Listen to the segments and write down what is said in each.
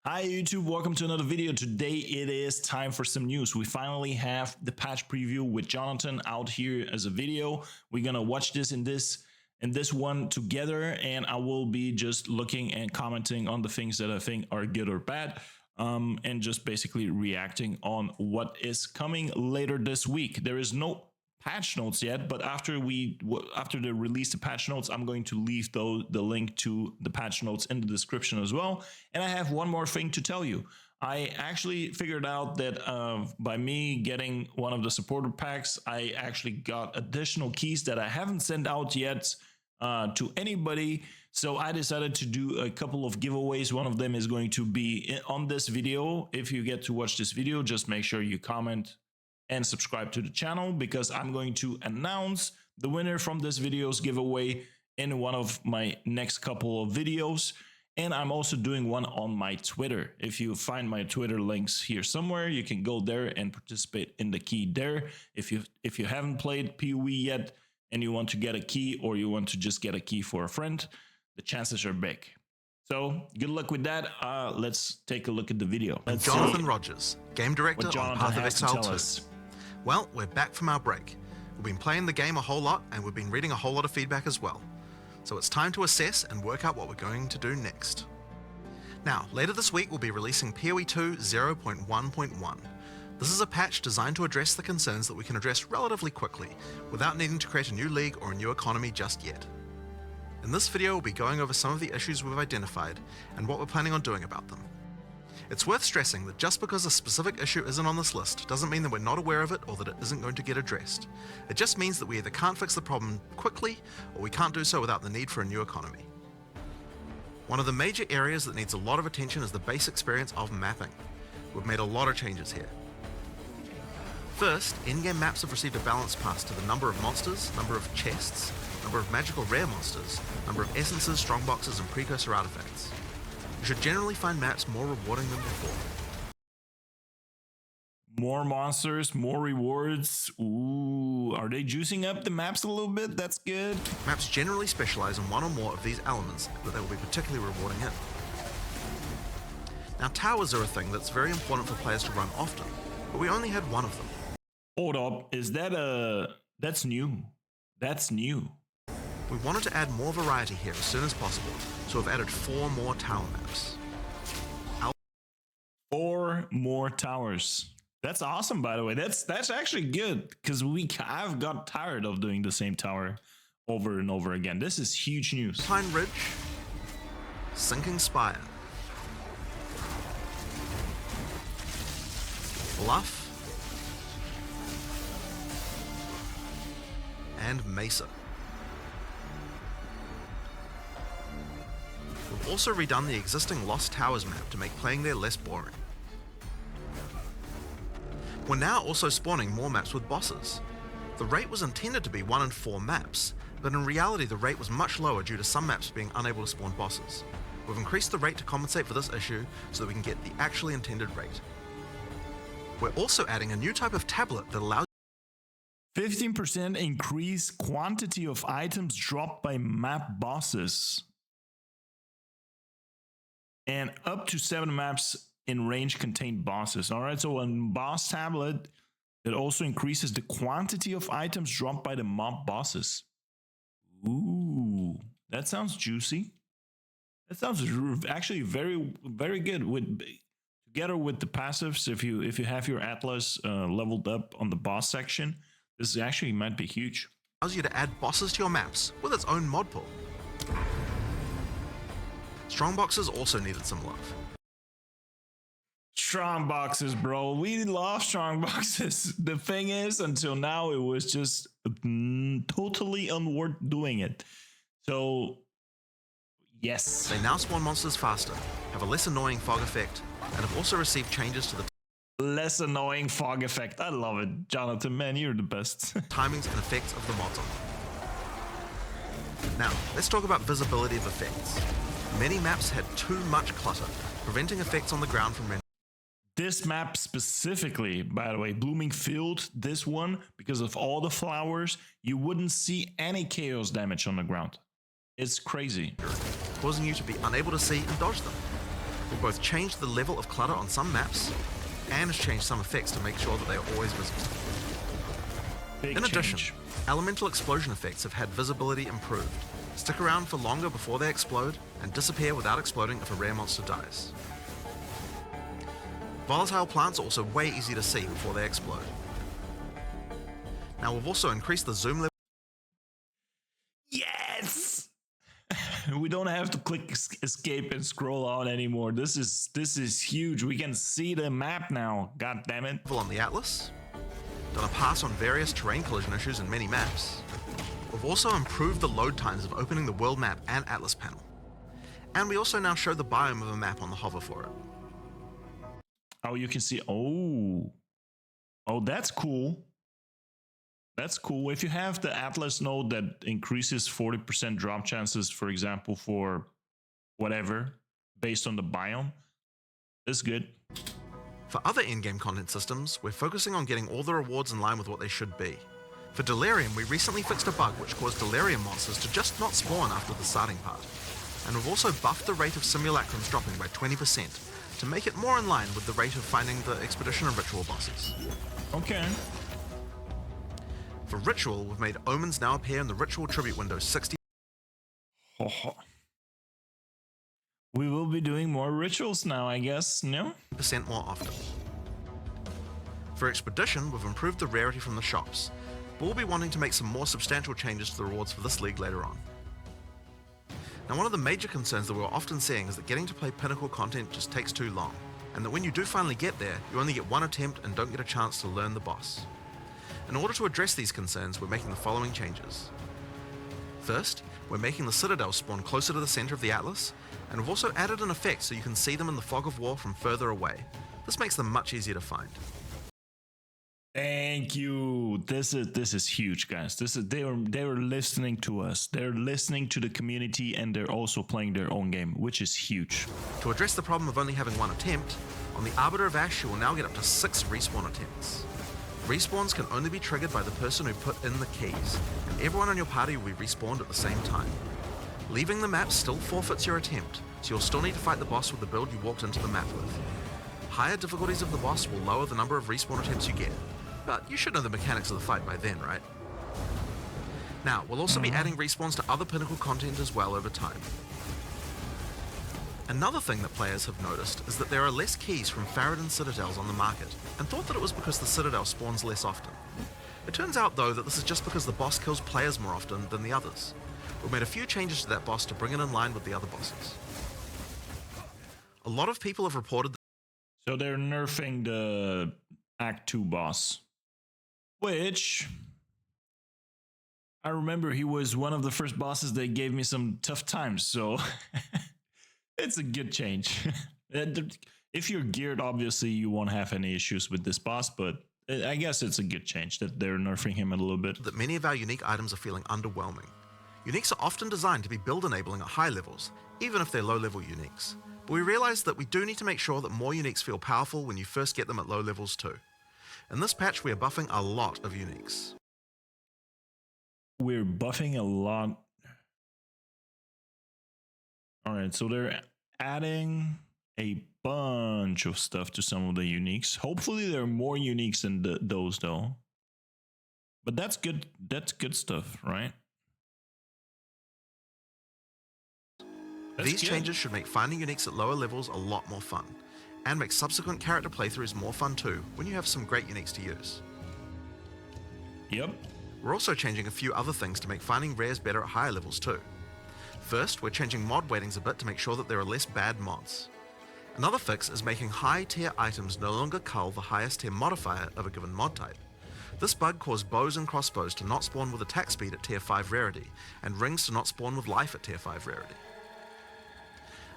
Hi YouTube, welcome to another video. Today it is time for some news. We finally have the patch preview with Jonathan out here as a video. We're gonna watch this in this one together, and I will be just looking and commenting on the things that I think are good or bad, and just basically reacting on what is coming later this week. There is no patch notes yet, but after they release the patch notes, I'm going to leave the link to the patch notes in the description as well. And I have one more thing to tell you. I actually figured out that by me getting one of the supporter packs, I actually got additional keys that I haven't sent out yet to anybody. So I decided to do a couple of giveaways. One of them is going to be on this video. If you get to watch this video, just make sure you comment and subscribe to the channel, because I'm going to announce the winner from this video's giveaway in one of my next couple of videos. And I'm also doing one on my Twitter. If you find my Twitter links here somewhere, you can go there and participate in the key there. If you haven't played PoE yet and you want to get a key, or you want to just get a key for a friend, the chances are big. So good luck with that. Let's take a look at the video. Jonathan Rogers, game director on Path of Exile 2. Well, we're back from our break. We've been playing the game a whole lot, and we've been reading a whole lot of feedback as well. So it's time to assess and work out what we're going to do next. Now, later this week we'll be releasing PoE2 0.1.1. This is a patch designed to address the concerns that we can address relatively quickly, without needing to create a new league or a new economy just yet. In this video we'll be going over some of the issues we've identified, and what we're planning on doing about them. It's worth stressing that just because a specific issue isn't on this list doesn't mean that we're not aware of it or that it isn't going to get addressed. It just means that we either can't fix the problem quickly, or we can't do so without the need for a new economy. One of the major areas that needs a lot of attention is the base experience of mapping. We've made a lot of changes here. First, in-game maps have received a balance pass to the number of monsters, number of chests, number of magical rare monsters, number of essences, strongboxes, and precursor artifacts. You should generally find maps more rewarding than before. More monsters, more rewards. Ooh, are they juicing up the maps a little bit? That's good. Maps generally specialize in one or more of these elements that they will be particularly rewarding in. Now, towers are a thing that's very important for players to run often, but we only had one of them. Hold up, is that that's new? That's new. We wanted to add more variety here as soon as possible, so we've added 4 more tower maps. 4 more towers. That's awesome, by the way. That's actually good, because I've got tired of doing the same tower over and over again. This is huge news. Pine Ridge, Sinking Spire, Bluff, and Mesa. We've also redone the existing Lost Towers map to make playing there less boring. We're now also spawning more maps with bosses. The rate was intended to be 1 in 4 maps, but in reality the rate was much lower due to some maps being unable to spawn bosses. We've increased the rate to compensate for this issue so that we can get the actually intended rate. We're also adding a new type of tablet that allows 15% increase quantity of items dropped by map bosses. And up to 7 maps in range contain bosses. All right, so a boss tablet that also increases the quantity of items dropped by the mob bosses. Ooh, that sounds juicy. That sounds actually very, very good. Together with the passives, if you have your Atlas leveled up on the boss section, this actually might be huge. Allows you to add bosses to your maps with its own mod pool. Strongboxes also needed some love. Strong boxes, bro. We love strong boxes. The thing is, until now, it was just totally unworth doing it. So, yes. They now spawn monsters faster, have a less annoying fog effect, and have also received changes to the less annoying fog effect. I love it. Jonathan, man, you're the best. timings and effects of the mods on them. Now, let's talk about visibility of effects. Many maps had too much clutter, preventing effects on the ground from rendering. This map specifically, by the way, Blooming Field, this one, because of all the flowers, you wouldn't see any chaos damage on the ground. It's crazy. Causing you to be unable to see and dodge them. We've both changed the level of clutter on some maps and changed some effects to make sure that they are always visible. In addition, elemental explosion effects have had visibility improved. Stick around for longer before they explode and disappear without exploding if a rare monster dies. Volatile plants are also way easier to see before they explode. Now we've also increased the zoom level. Yes! We don't have to click escape and scroll on anymore. This is huge. We can see the map now. God damn it. On the Atlas. Done a pass on various terrain collision issues in many maps. We've also improved the load times of opening the world map and Atlas panel. And we also now show the biome of a map on the hover for it. Oh, you can see. Oh, that's cool. That's cool. If you have the Atlas node that increases 40% drop chances, for example, for whatever, based on the biome, that's good. For other in-game content systems, we're focusing on getting all the rewards in line with what they should be. For Delirium, we recently fixed a bug which caused Delirium monsters to just not spawn after the starting part. And we've also buffed the rate of simulacrums dropping by 20% to make it more in line with the rate of finding the Expedition and Ritual bosses. Okay. For Ritual, we've made omens now appear in the Ritual Tribute window 60%. We will be doing more rituals now, I guess, no? More often. For Expedition, we've improved the rarity from the shops, but we'll be wanting to make some more substantial changes to the rewards for this league later on. Now, one of the major concerns that we're often seeing is that getting to play Pinnacle content just takes too long, and that when you do finally get there, you only get one attempt and don't get a chance to learn the boss. In order to address these concerns, we're making the following changes. First, we're making the Citadel spawn closer to the center of the Atlas, and we've also added an effect so you can see them in the fog of war from further away. This makes them much easier to find. Thank you. This is huge, guys. They were listening to us. They're listening to the community, and they're also playing their own game, which is huge. To address the problem of only having one attempt, on the Arbiter of Ash you will now get up to 6 respawn attempts. Respawns can only be triggered by the person who put in the keys, and everyone on your party will be respawned at the same time. Leaving the map still forfeits your attempt, so you'll still need to fight the boss with the build you walked into the map with. Higher difficulties of the boss will lower the number of respawn attempts you get, but you should know the mechanics of the fight by then, right? Now, we'll also be adding respawns to other Pinnacle content as well over time. Another thing that players have noticed is that there are less keys from Faradin Citadels on the market, and thought that it was because the Citadel spawns less often. It turns out though that this is just because the boss kills players more often than the others. We've made a few changes to that boss to bring it in line with the other bosses. A lot of people have reported that so they're nerfing the Act 2 boss, which I remember he was one of the first bosses that gave me some tough times, so it's a good change. If you're geared, obviously you won't have any issues with this boss, but I guess it's a good change that they're nerfing him a little bit. That many of our unique items are feeling underwhelming. Uniques are often designed to be build enabling at high levels, even if they're low level uniques. But we realize that we do need to make sure that more uniques feel powerful when you first get them at low levels too. In this patch, we are buffing a lot of uniques. We're buffing a lot. All right, so they're adding a bunch of stuff to some of the uniques. Hopefully there are more uniques than those though. But that's good. That's good stuff, right? These changes should make finding uniques at lower levels a lot more fun, and make subsequent character playthroughs more fun too, when you have some great uniques to use. Yep. We're also changing a few other things to make finding rares better at higher levels too. First, we're changing mod weightings a bit to make sure that there are less bad mods. Another fix is making high tier items no longer cull the highest tier modifier of a given mod type. This bug caused bows and crossbows to not spawn with attack speed at tier 5 rarity, and rings to not spawn with life at tier 5 rarity.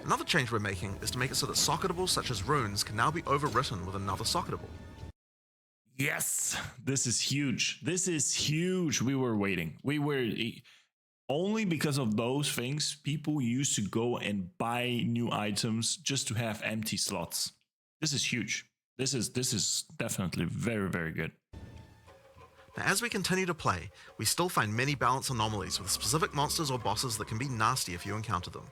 Another change we're making is to make it so that socketables such as runes can now be overwritten with another socketable. Yes, this is huge. This is huge. We were waiting. We were only because of those things. People used to go and buy new items just to have empty slots. This is huge. This is definitely very, very good. Now, as we continue to play, we still find many balance anomalies with specific monsters or bosses that can be nasty if you encounter them.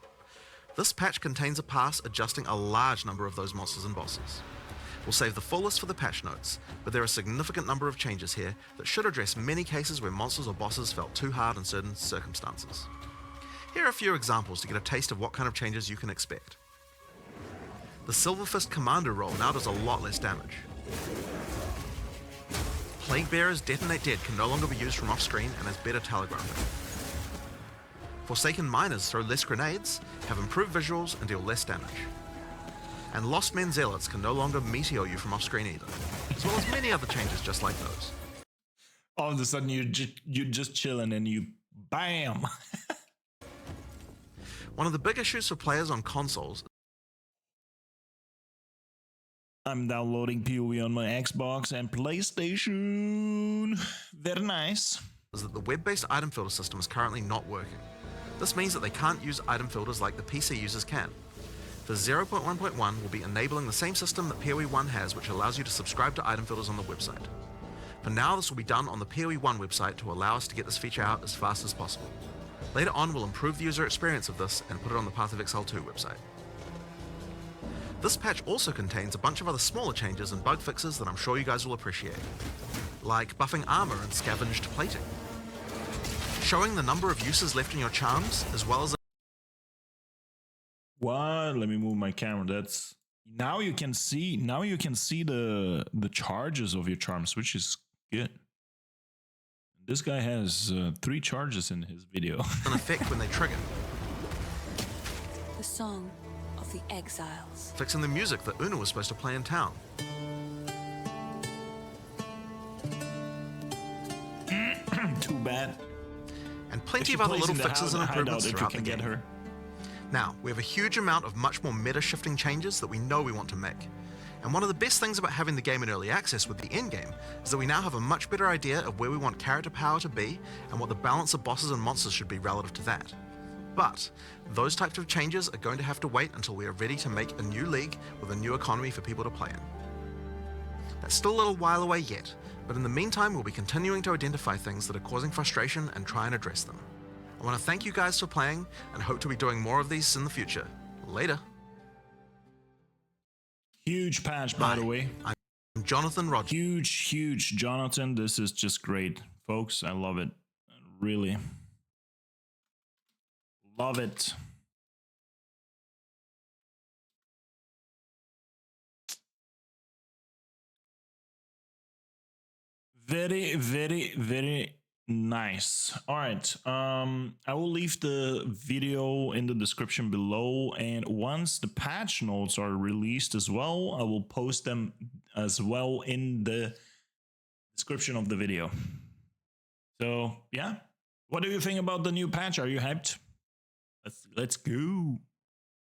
This patch contains a pass adjusting a large number of those monsters and bosses. We'll save the full list for the patch notes, but there are a significant number of changes here that should address many cases where monsters or bosses felt too hard in certain circumstances. Here are a few examples to get a taste of what kind of changes you can expect. The Silver Fist Commander roll now does a lot less damage. Plague Bearer's Detonate Dead can no longer be used from off-screen and has better telegraphing. Forsaken Miners throw less grenades, have improved visuals, and deal less damage. And Lost Men Zealots can no longer meteor you from off-screen either, as well as many other changes just like those. All of a sudden you're just chilling and you BAM! One of the big issues for players on consoles. I'm downloading PoE on my Xbox and PlayStation. Very nice. Is that the web-based item filter system is currently not working. This means that they can't use item filters like the PC users can. For 0.1.1 will be enabling the same system that PoE1 has, which allows you to subscribe to item filters on the website. For now, this will be done on the PoE1 website to allow us to get this feature out as fast as possible. Later on, we'll improve the user experience of this and put it on the Path of Exile 2 website. This patch also contains a bunch of other smaller changes and bug fixes that I'm sure you guys will appreciate, like buffing armor and scavenged plating, showing the number of uses left in your charms, as well as What? Let me move my camera. That's now you can see the charges of your charms, which is good. This guy has 3 charges in his video. an effect when they trigger. The song of the exiles. Fixing the music that Una was supposed to play in town. Too bad. And plenty of other little fixes and improvements throughout the game. Her. Now, we have a huge amount of much more meta-shifting changes that we know we want to make. And one of the best things about having the game in early access with the endgame is that we now have a much better idea of where we want character power to be and what the balance of bosses and monsters should be relative to that. But those types of changes are going to have to wait until we are ready to make a new league with a new economy for people to play in. That's still a little while away yet, but in the meantime we'll be continuing to identify things that are causing frustration and try and address them. I want to thank you guys for playing and hope to be doing more of these in the future. Later. Huge patch, by the way. I'm Jonathan Rogers. Huge Jonathan. This is just great, folks. I love it. Really. Love it. Very nice. All right. I will leave the video in the description below, and once the patch notes are released as well, I will post them as well in the description of the video. So yeah, what do you think about the new patch? Are you hyped? Let's go.